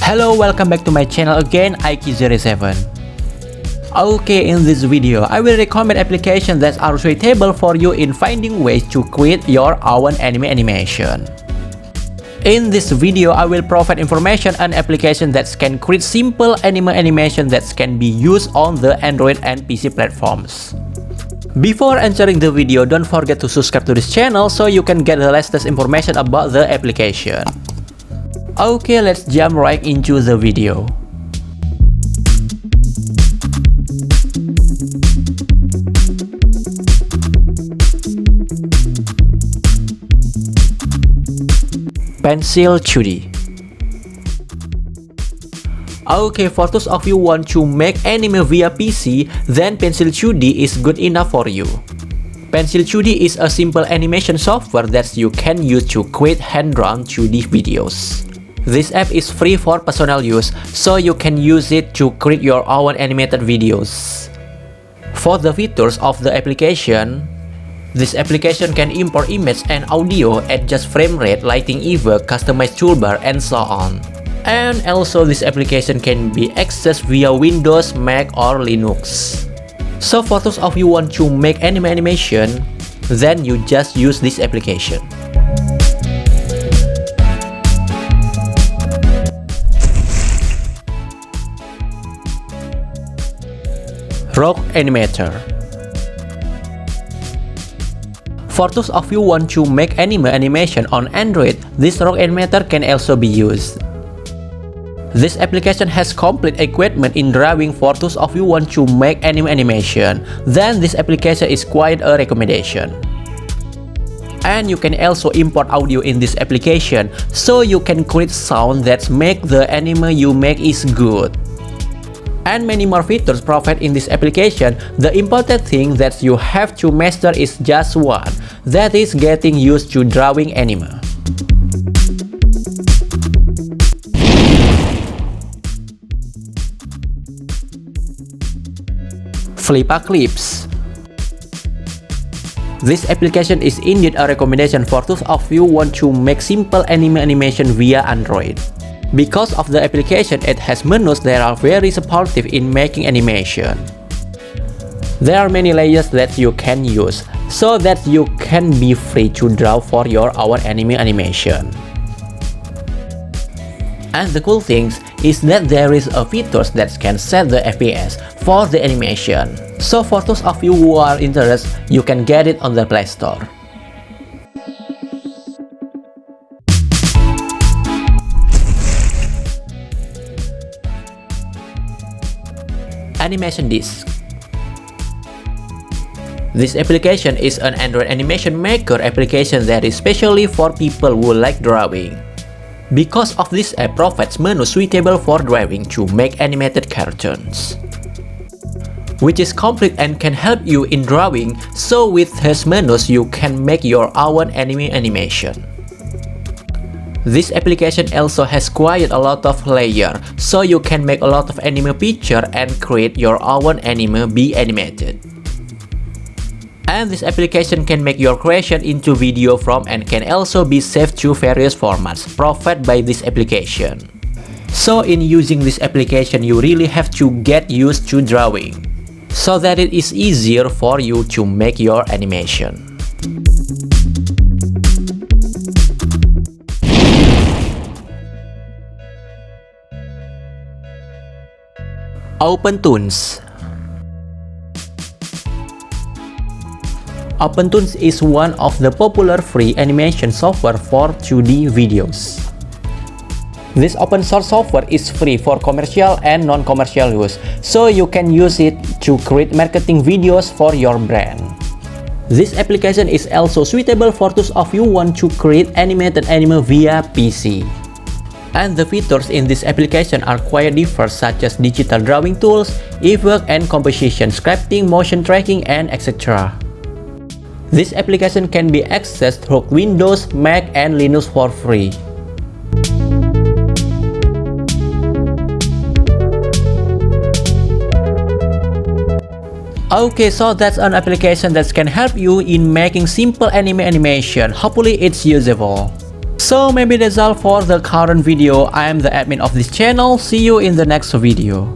Hello, welcome back to my channel again, Aiki07. Okay, in this video, I will recommend applications that are suitable for you in finding ways to create your own anime animation. In this video, I will provide information on applications that can create simple anime animation that can be used on the Android and PC platforms. Before entering the video, don't forget to subscribe to this channel so you can get the latest information about the application. Okay, let's jump right into the video. Pencil 2D. Okay, for those of you who want to make anime via PC, then Pencil 2D is good enough for you. Pencil 2D is a simple animation software that you can use to create hand-drawn 2D videos. This app is free for personal use, so you can use it to create your own animated videos. For the features of the application, this application can import image and audio, adjust frame rate, lighting effect, customize toolbar, and so on. And also this application can be accessed via Windows, Mac, or Linux. So for those of you who want to make anime animation, then you just use this application. Rock Animator. For those of you who want to make anime animation on Android, this Rock Animator can also be used. This application has complete equipment in drawing for those of you who want to make anime animation, then this application is quite a recommendation. And you can also import audio in this application, so you can create sound that make the anime you make is good. And many more features provided in this application. The important thing that you have to master is just one, that is getting used to drawing anime. Flipaclips. This application is indeed a recommendation for those of you who want to make simple anime animation via Android. Because of the application, it has menus that are very supportive in making animation. There are many layers that you can use, so that you can be free to draw for your own anime animation. And the cool thing is that there is a feature that can set the FPS for the animation. So for those of you who are interested, you can get it on the Play Store. Animation Disk. This application is an Android animation maker application that is specially for people who like drawing. Because of this app provides menu suitable for drawing to make animated cartoons, which is complete and can help you in drawing, so with these menus you can make your own anime animation. This application also has quite a lot of layers, so you can make a lot of anime picture and create your own anime be animated. And this application can make your creation into video from and can also be saved to various formats provided by this application. So in using this application, you really have to get used to drawing, so that it is easier for you to make your animation. Opentoonz. Opentoonz is one of the popular free animation software for 2D videos. This open source software is free for commercial and non-commercial use, so you can use it to create marketing videos for your brand. This application is also suitable for those of you who want to create animated anime via PC. And the features in this application are quite diverse, such as digital drawing tools, effect and composition, scripting, motion tracking, and etc. This application can be accessed through Windows, Mac, and Linux for free. Okay, so that's an application that can help you in making simple anime animation. Hopefully it's usable. So maybe that's all for the current video. I am the admin of this channel. See you in the next video.